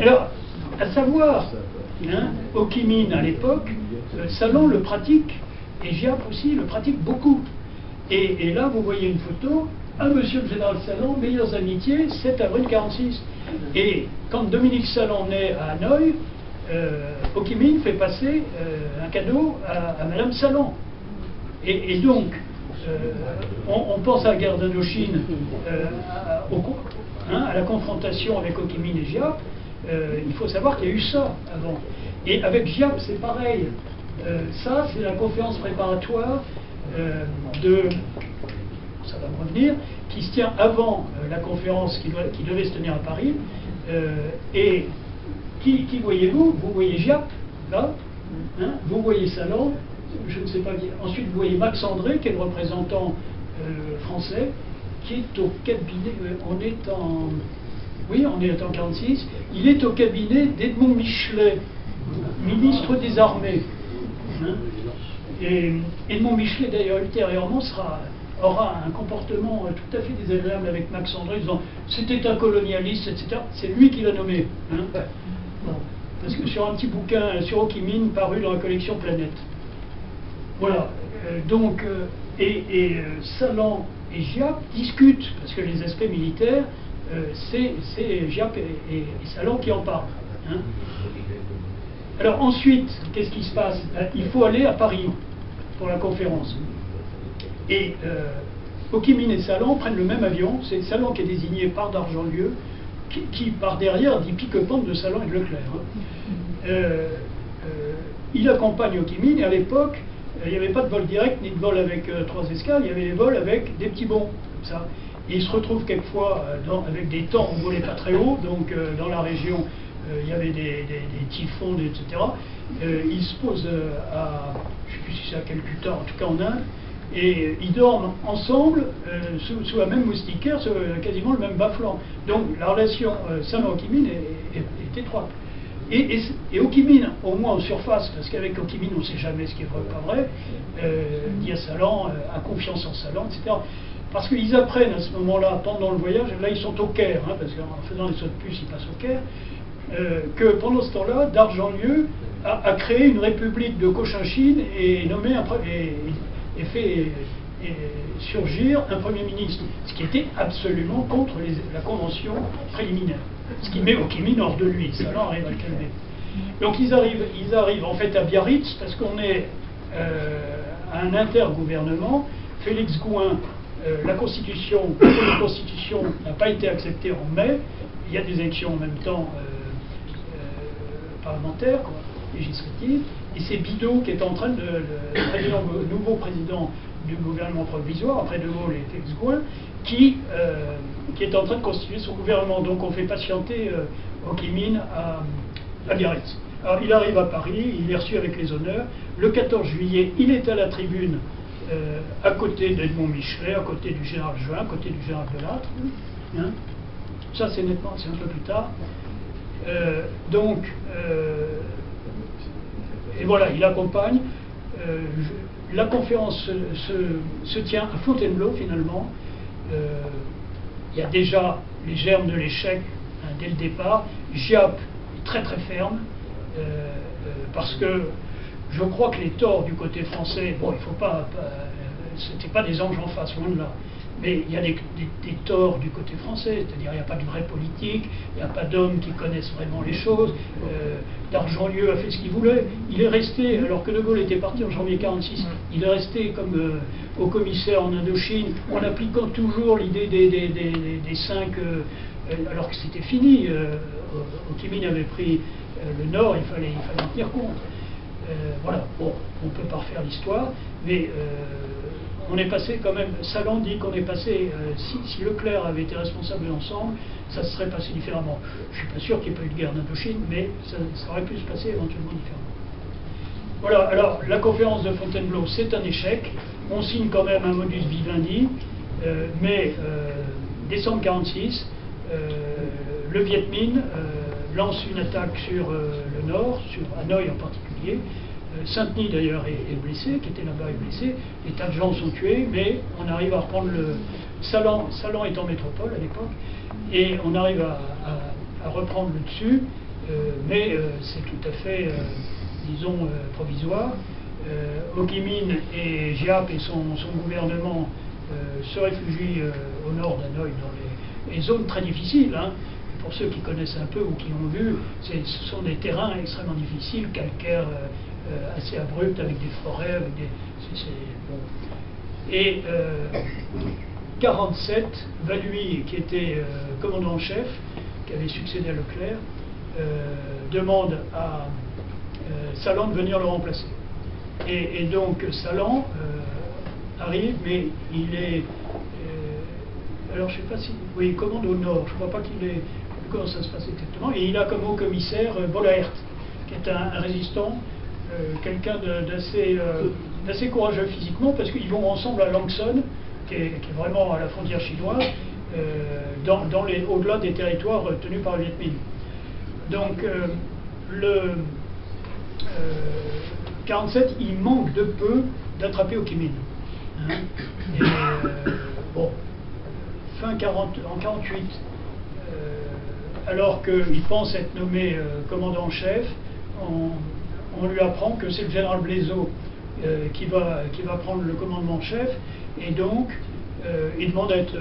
Alors, à savoir, Ho Chi Minh à l'époque, Salon le pratique, et Giap aussi le pratique beaucoup. Et là, vous voyez une photo, monsieur le général Salon, meilleures amitiés, 7 avril 46. Et quand Dominique Salon naît à Hanoï, Ho Chi Minh fait passer un cadeau à Madame Salon. Et donc, on pense à la guerre d'Indochine, à la confrontation avec Ho Chi Minh et Giap. Il faut savoir qu'il y a eu ça avant. Et avec Giap, c'est pareil. Ça, c'est la conférence préparatoire ça va me revenir, qui se tient avant la conférence qui devait se tenir à Paris. Et qui voyez-vous? Vous voyez Giap, là, vous voyez Salon, je ne sais pas bien. Ensuite, vous voyez Max André, qui est le représentant français, qui est au cabinet, on est en 1946, il est au cabinet d'Edmond Michelet, ministre des Armées. Et Edmond Michelet, d'ailleurs, ultérieurement, aura un comportement tout à fait désagréable avec Max André, disant c'était un colonialiste, etc. C'est lui qui l'a nommé. Bon. Parce que sur un petit bouquin sur Ho Chi Minh paru dans la collection Planète. Voilà. Donc, Salon et Giap discutent, parce que les aspects militaires, c'est Giap et Salon qui en parlent. Alors ensuite, qu'est-ce qui se passe? Il faut aller à Paris pour la conférence. Et Ho Chi Minh et Salon prennent le même avion. C'est Salon qui est désigné par Dargelieu, qui par derrière dit pique-pente de Salon et de Leclerc. Il accompagne Ho Chi Minh, et à l'époque, il n'y avait pas de vol direct ni de vol avec 3 escales, il y avait des vols avec des petits bonds, comme ça. Et il se retrouve quelquefois avec des temps où on ne volait pas très haut, donc dans la région, il y avait des typhons, etc. Il se pose à, je ne sais plus si c'est à Calcutta, en tout cas en Inde, et ils dorment ensemble sous la même moustiquaire, sur quasiment le même bas-flanc. Donc la relation Salon-Ho Chi Minh est étroite. Et Ho Chi Minh, au moins en surface, parce qu'avec Ho Chi Minh on ne sait jamais ce qui est vrai ou pas vrai, dit à Salon, a confiance en Salon, etc. Parce qu'ils apprennent à ce moment-là, pendant le voyage, là ils sont au Caire, parce qu'en faisant les sauts de puce, ils passent au Caire, que pendant ce temps-là, Dargelieu a créé une république de Cochinchine et nommé et fait surgir un Premier ministre, ce qui était absolument contre la convention préliminaire, ce qui met Ho Chi Minh hors de lui, ça là arrive à le calmer. Donc ils arrivent en fait à Biarritz, parce qu'on est à un intergouvernement. Félix Gouin, la constitution n'a pas été acceptée en mai, il y a des élections en même temps parlementaires, législatives, et c'est Bidault qui est en train le nouveau président du gouvernement provisoire, après De Gaulle et Félix Gouin, qui est en train de constituer son gouvernement. Donc on fait patienter Ho Chi Minh à Biarritz. Alors il arrive à Paris, il est reçu avec les honneurs. Le 14 juillet, il est à la tribune à côté d'Edmond Michelet, à côté du général Juin, à côté du général Delattre. Ça c'est nettement, c'est un peu plus tard. Et voilà, il accompagne. La conférence se tient à Fontainebleau finalement. Il y a déjà les germes de l'échec dès le départ. Giap est très très ferme parce que je crois que les torts du côté français, bon, il faut pas c'était pas des anges en face, loin de là. Mais il y a des torts du côté français, c'est-à-dire il n'y a pas de vraie politique, il n'y a pas d'hommes qui connaissent vraiment les choses. Dargelieu a fait ce qu'il voulait. Il est resté, alors que De Gaulle était parti en janvier 1946, il est resté comme haut commissaire en Indochine, en appliquant toujours l'idée des 5, alors que c'était fini. Ho Chi Minh avait pris le Nord, il fallait en tenir compte. Voilà, bon, on ne peut pas refaire l'histoire, mais on est passé quand même, Salon dit qu'on est passé, si Leclerc avait été responsable de l'ensemble, ça se serait passé différemment. Je ne suis pas sûr qu'il n'y ait pas eu de guerre d'Indochine, mais ça aurait pu se passer éventuellement différemment. Voilà, alors la conférence de Fontainebleau, c'est un échec. On signe quand même un modus vivendi, mais décembre 1946, le Viet Minh lance une attaque sur le nord, sur Hanoï en particulier. Saint-Denis d'ailleurs est blessé, qui était là-bas est blessé, des tas de gens sont tués, mais on arrive à reprendre le... Salon est en métropole à l'époque, et on arrive à reprendre le dessus, mais c'est tout à fait, disons, provisoire. Ho Chi Minh et Giap et son gouvernement se réfugient au nord d'Hanoï, dans les zones très difficiles. Hein. Pour ceux qui connaissent un peu ou qui ont vu, ce sont des terrains extrêmement difficiles, calcaires, assez abrupts, avec des forêts, avec des... Bon. Et 47, Valui, qui était commandant en chef, qui avait succédé à Leclerc, demande à Salan de venir le remplacer. Et donc Salan arrive, mais il est... alors je ne sais pas si... Oui, il commande au nord, je ne crois pas qu'il est... Comment ça se passe exactement. Et il a comme haut commissaire Bolaert, qui est un résistant, quelqu'un d'assez courageux physiquement, parce qu'ils vont ensemble à Lang Son, qui est vraiment à la frontière chinoise, au-delà des territoires tenus par le Viet Minh. Donc, le 47, il manque de peu d'attraper Ho Chi Minh. Hein. Et, bon, en 48, alors qu'il pense être nommé commandant en chef, on lui apprend que c'est le général Blaiseau qui va prendre le commandement en chef, et donc il demande à être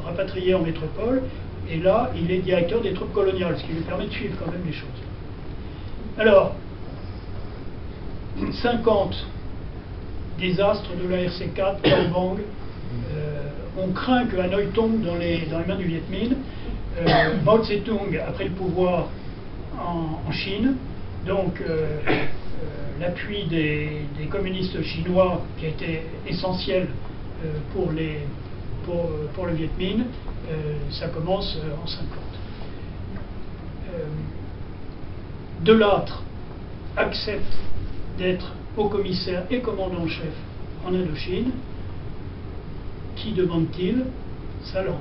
rapatrié en métropole, et là il est directeur des troupes coloniales, ce qui lui permet de suivre quand même les choses. Alors, 50 désastres de la RC4, Cao Bang, on craint que Hanoï tombe dans les mains du Viet Minh. Mao Tse-tung a pris le pouvoir en Chine, donc l'appui des communistes chinois qui a été essentiel pour le Viet Minh, ça commence en 50. Delattre accepte d'être haut commissaire et commandant en chef en Indochine. Qui demande-t-il? Salan.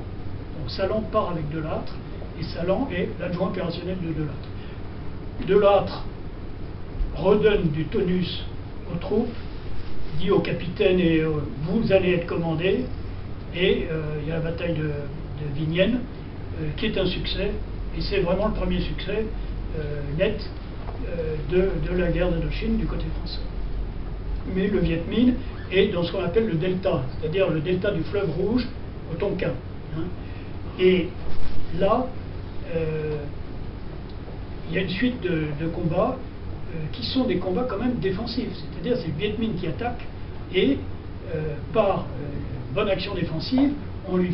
Donc Salan part avec Delattre, et Salan est l'adjoint opérationnel de Delattre. Delattre redonne du tonus aux troupes, dit au capitaine vous allez être commandé, et il y a la bataille de Vignène, qui est un succès, et c'est vraiment le premier succès net de la guerre d'Indochine du côté français. Mais le Viet Minh est dans ce qu'on appelle le delta, c'est-à-dire le delta du fleuve Rouge au Tonkin. Hein. Et là, il y a une suite de combats qui sont des combats quand même défensifs, c'est-à-dire c'est le Viet Minh qui attaque, et par bonne action défensive, on lui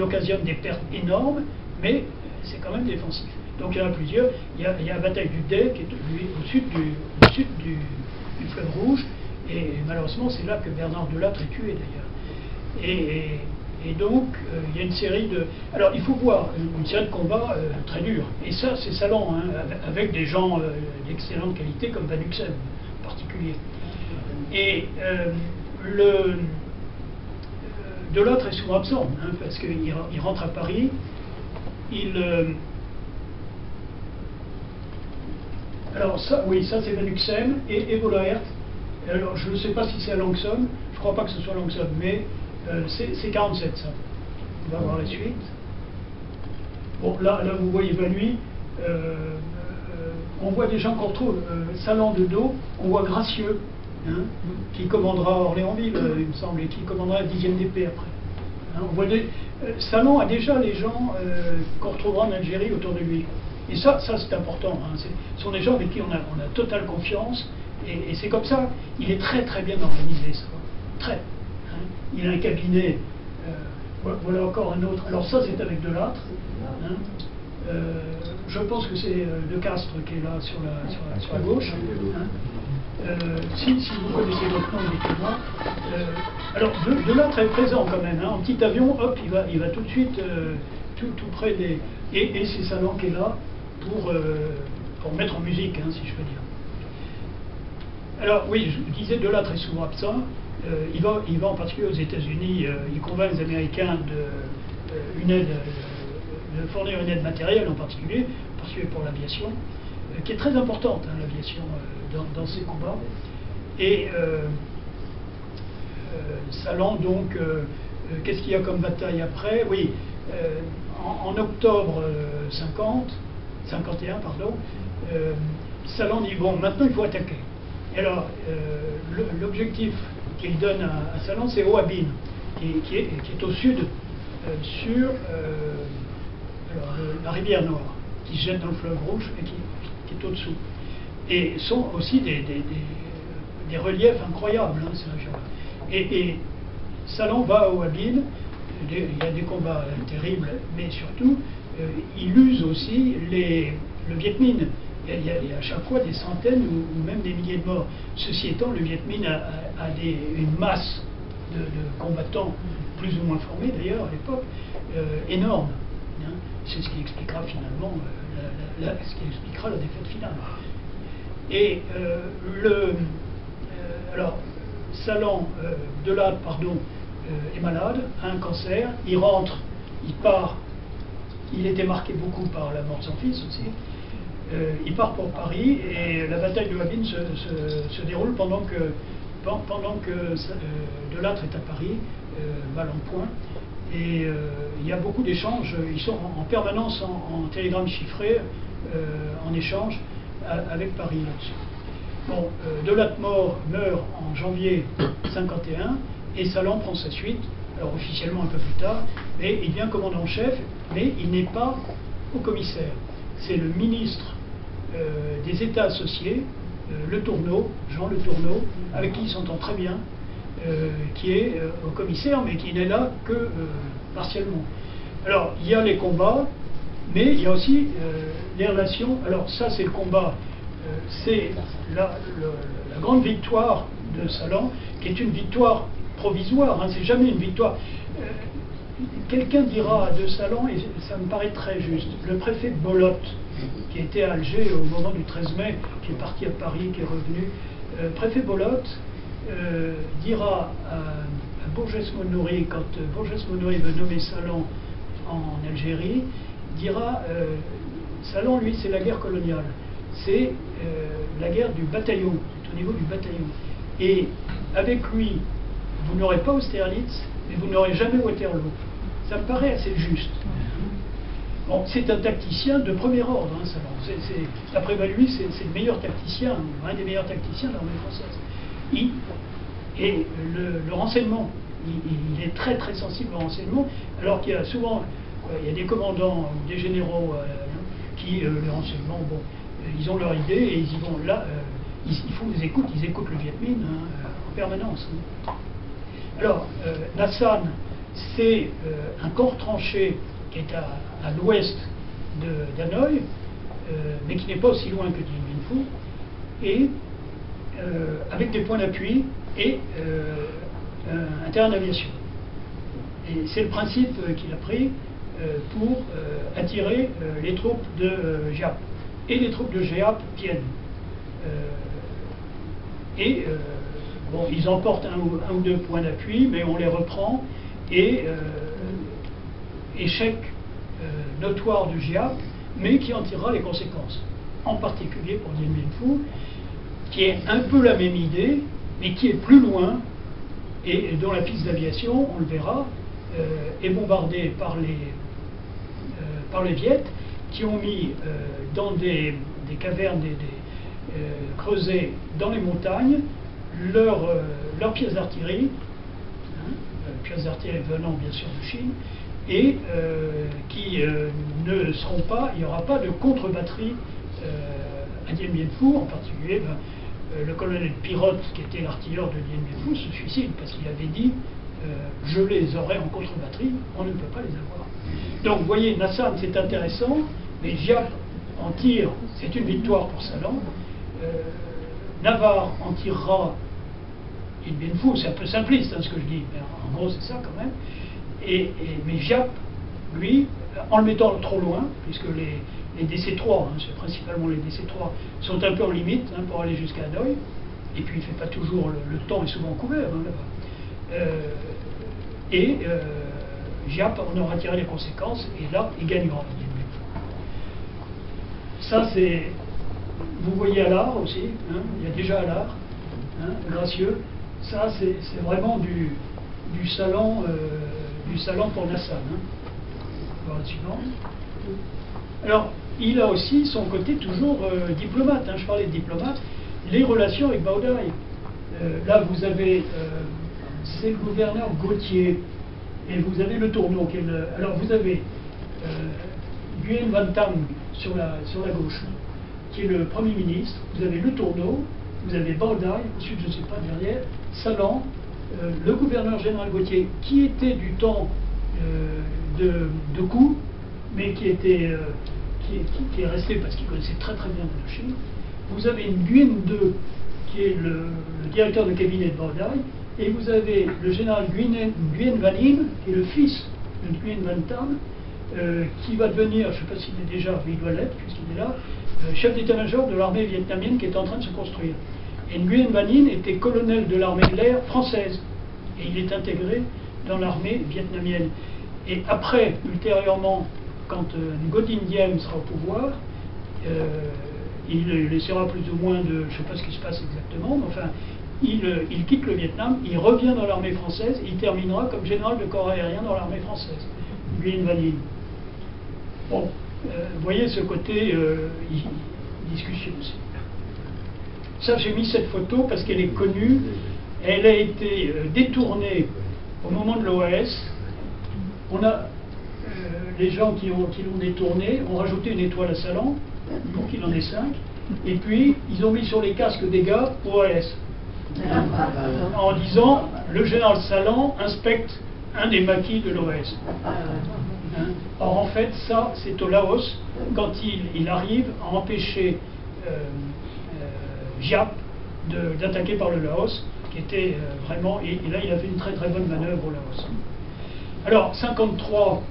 occasionne des pertes énormes, mais c'est quand même défensif. Donc il y en a plusieurs. Il y a la bataille du Dé, qui est au sud du fleuve Rouge, et malheureusement c'est là que Bernard Delattre est tué d'ailleurs. Et donc il y a une série de... Alors il faut voir une série de combats très durs, et ça c'est Salan, hein, avec des gens d'excellente qualité comme Van Uxem en particulier. Et Delattre est souvent absent, hein, parce qu'il rentre à Paris, alors ça, oui, ça c'est Van Uxem et Bolaert. Alors je ne sais pas si c'est à Lang Son, je ne crois pas que ce soit Lang Son, mais c'est 47 ça. On va voir la suite. Bon, là vous voyez Valui, on voit des gens qu'on retrouve, Salan de dos, on voit Gracieux, hein, qui commandera Orléansville, il me semble, et qui commandera la 10e DP après. Hein, on voit Salan a déjà les gens qu'on retrouvera en Algérie autour de lui. Et ça c'est important. Hein. Ce sont des gens avec qui on a totale confiance. Et c'est comme ça. Il est très très bien organisé, ça. Très. Hein. Il a un cabinet. Voilà encore un autre. Alors ça c'est avec Delattre. Hein. Je pense que c'est De Castres qui est là sur la gauche. Hein. Si vous connaissez votre nom, dites-moi. Alors Delattre est présent quand même. Hein. En petit avion, hop, il va tout de suite tout près des... Et c'est Salan qui est là pour mettre en musique, hein, si je peux dire. Alors oui, je disais, Delattre est souvent absent. Il va en particulier aux États-Unis. Il convainc les Américains de fournir une aide matérielle en particulier pour l'aviation, qui est très importante, hein, l'aviation dans ces combats. Et Salan, donc, qu'est-ce qu'il y a comme bataille après? Oui, en octobre 51, pardon, Salan dit bon, maintenant il faut attaquer. Et alors, l'objectif qu'il donne à Salan, c'est Oabin, qui est au sud, sur la rivière Nord, qui se jette dans le fleuve Rouge et qui est au-dessous. Et sont aussi des reliefs incroyables, hein, ces régions-là. Et Salan va à Oabin, il y a des combats terribles, mais surtout, il use aussi le Viet Minh. Il y a à chaque fois des centaines ou même des milliers de morts. Ceci étant, le Viet Minh a une masse de combattants, plus ou moins formés d'ailleurs à l'époque, énorme. Hein. C'est ce qui expliquera finalement la défaite finale. Et alors, Salan, est malade, a un cancer, il rentre, il part, il était marqué beaucoup par la mort de son fils aussi. Il part pour Paris et la bataille de Wabin se déroule pendant que Delattre est à Paris, balle en point. Et il y a beaucoup d'échanges, ils sont en permanence en télégramme chiffré, en échange avec Paris là-dessus. Bon, Delattre meurt en janvier 51 et Salan prend sa suite, alors officiellement un peu plus tard, mais il devient commandant en chef, mais il n'est pas au commissaire. C'est le ministre des États associés, Le Tourneau, Jean Le Tourneau, avec qui il s'entend très bien, qui est au commissaire, mais qui n'est là que partiellement. Alors, il y a les combats, mais il y a aussi les relations. Alors, ça, c'est le combat, c'est la grande victoire de Salan, qui est une victoire provisoire, hein, c'est jamais une victoire. Quelqu'un dira de Salan, et ça me paraît très juste, le préfet Bolotte, qui était à Alger au moment du 13 mai, qui est parti à Paris, qui est revenu, préfet Bolotte dira à Bourges-Monory, quand Bourges-Monory veut nommer Salan en Algérie, dira Salan, lui, c'est la guerre coloniale, c'est la guerre du bataillon, c'est au niveau du bataillon. Et avec lui, vous n'aurez pas Austerlitz, mais vous n'aurez jamais Waterloo. Ça me paraît assez juste. Bon, c'est un tacticien de premier ordre, hein, Salan. D'après lui, c'est le meilleur tacticien, un des meilleurs tacticiens de l'armée française. Et le renseignement, il est très très sensible au renseignement, alors qu'il y a souvent il y a des commandants ou des généraux qui, le renseignement, bon, ils ont leur idée et ils y vont. Là, ils font des écoutes, ils écoutent le Viet Minh en permanence. Hein. Alors, Nassan, c'est un corps tranché qui est à l'ouest d'Hanoï, mais qui n'est pas aussi loin que Dien Bien Phu, et avec des points d'appui et un terrain d'aviation. Et c'est le principe qu'il a pris pour attirer les troupes de Giap. Et les troupes de Giap viennent. Bon, ils emportent un ou deux points d'appui, mais on les reprend, et échec notoire de Giap, mais qui en tirera les conséquences. En particulier pour Dien Bien Phu, qui est un peu la même idée, mais qui est plus loin, et dont la piste d'aviation, on le verra, est bombardée par les Viettes, qui ont mis dans des cavernes creusées dans les montagnes leurs pièces d'artillerie, pièces d'artillerie venant bien sûr de Chine, et qui ne seront pas, il n'y aura pas de contre-batterie à Dien Bien Phu, en particulier le colonel Pirotte, qui était l'artilleur de Dien Bien Phu, se suicide parce qu'il avait dit je les aurai en contre-batterie, on ne peut pas les avoir. Donc vous voyez, Nassan c'est intéressant, mais Giap en tire, c'est une victoire pour Salan. Navarre en tirera Dien Bien Phu, c'est un peu simpliste hein, ce que je dis, mais en gros c'est ça quand même. Mais Giap, lui, en le mettant trop loin, puisque les DC-3, hein, c'est principalement les DC-3, sont un peu en limite hein, pour aller jusqu'à Hanoï, et puis il ne fait pas toujours, le temps est souvent couvert hein, là-bas. Giap en aura tiré les conséquences, et là, il gagnera. Ça, c'est. Vous voyez Allard aussi, hein, il y a déjà Allard, hein, gracieux. Ça, c'est vraiment du Salan pour Nassan. Hein. voir la suivante. Alors, il a aussi son côté toujours diplomate. Hein, je parlais de diplomate. Les relations avec Baodaï. Là, vous avez, c'est le gouverneur Gauthier, et vous avez le Tourneau. Alors, vous avez Nguyen Van Tam sur la gauche, qui est le Premier ministre. Vous avez le Tourneau, vous avez Baodaï, ensuite, je ne sais pas, derrière, Salan, le gouverneur général Gauthier, qui était du temps de Kou, mais qui est resté parce qu'il connaissait très très bien l'Indochine. Vous avez Nguyen II, qui est le directeur de cabinet de Baodaï, et vous avez le général Nguyen Van Im, qui est le fils de Nguyen Van Tam, qui va devenir, je ne sais pas s'il est déjà, mais il doit l'être puisqu'il est là, chef d'état-major de l'armée vietnamienne qui est en train de se construire. Et Nguyen Van Im était colonel de l'armée de l'air française, et il est intégré dans l'armée vietnamienne. Et après, ultérieurement, quand Ngo Dinh Diem sera au pouvoir, il laissera plus ou moins de... Je ne sais pas ce qui se passe exactement, mais enfin, il quitte le Vietnam, il revient dans l'armée française, il terminera comme général de corps aérien dans l'armée française, Nguyen Van Im. Bon, vous voyez ce côté discussion aussi. Ça, j'ai mis cette photo parce qu'elle est connue, elle a été détournée au moment de l'OAS. On a... les gens qui l'ont détourné ont rajouté une étoile à Salan pour qu'il en ait 5, et puis ils ont mis sur les casques des gars OAS en disant le général Salan inspecte un des maquis de l'OAS. Or en fait ça c'est au Laos quand il arrive à empêcher Giap d'attaquer par le Laos, qui était vraiment, et là il a fait une très très bonne manœuvre au Laos. Alors 53.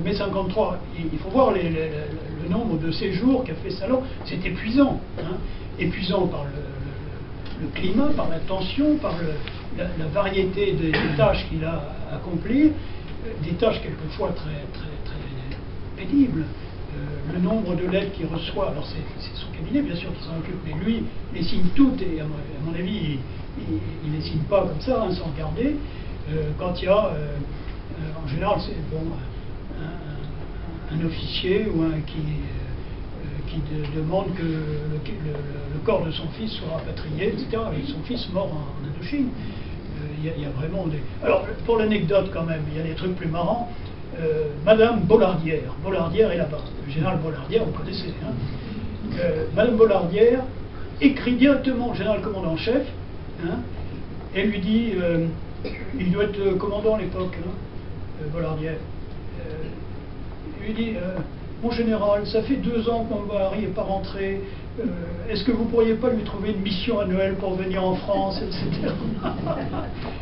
Mais 53, il faut voir le nombre de séjours qu'a fait Salan, c'est épuisant. Hein, épuisant par le climat, par la tension, par la variété des tâches qu'il a à accomplir, des tâches quelquefois très, très, très pénibles. Le nombre de lettres qu'il reçoit, alors c'est son cabinet bien sûr qui s'en occupe, mais lui les signe toutes, et à mon avis, il les signe pas comme ça, hein, sans regarder. Quand il y a, en général, c'est bon. Un officier ou qui demande que le corps de son fils soit rapatrié, etc. Et son fils mort en Indochine. Il y a vraiment des... Alors, pour l'anecdote quand même, il y a des trucs plus marrants. Madame Bollardière est là-bas. Le général Bollardière, vous connaissez. Hein. Madame Bollardière écrit directement au général commandant en chef, hein, et lui dit, il doit être commandant à l'époque, hein, Bollardière. Il lui dit, mon général, ça fait 2 ans que mon mari n'est pas rentré, est-ce que vous ne pourriez pas lui trouver une mission annuelle pour venir en France, etc.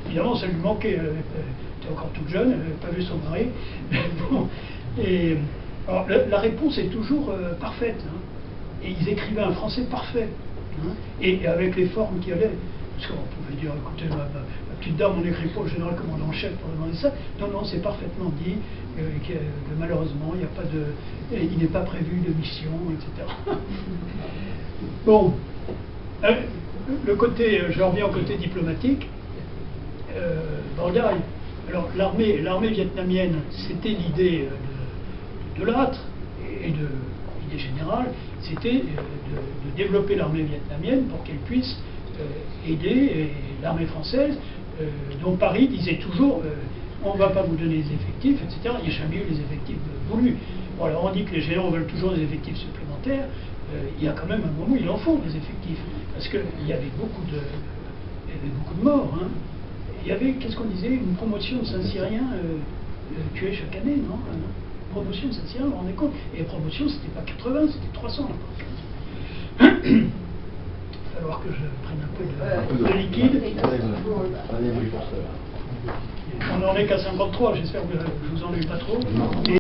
Évidemment, ça lui manquait, elle était encore toute jeune, elle n'avait pas vu son mari. Bon, et, alors, la réponse est toujours parfaite, hein, et ils écrivaient un français parfait, hein, et avec les formes qui allaient. Parce qu'on pouvait dire, écoutez, ma petite dame, on n'écrit pas au général commandant en chef pour demander ça. Non, non, c'est parfaitement dit que malheureusement, il n'y a pas de, il n'est pas prévu de mission, etc. Bon, le côté, je reviens au côté diplomatique. Baodaï. Alors, l'armée vietnamienne, c'était l'idée de Lattre et de l'idée générale, c'était de développer l'armée vietnamienne pour qu'elle puisse aider l'armée française, dont Paris disait toujours on ne va pas vous donner les effectifs, etc. Il n'y a jamais eu les effectifs voulus. Bon, alors on dit que les généraux veulent toujours des effectifs supplémentaires, il y a quand même un moment où il en faut des effectifs, parce qu'il y avait beaucoup de morts. Hein. Il y avait, qu'est-ce qu'on disait, une promotion de Saint-Cyriens tués chaque année, non? Promotion de Saint-Cyriens, vous vous rendez compte? Et promotion, c'était pas 80, c'était 300 à l'époque. Il va falloir que je prenne un peu de liquide. On n'en est qu'à 53, j'espère que je vous ennuie pas trop.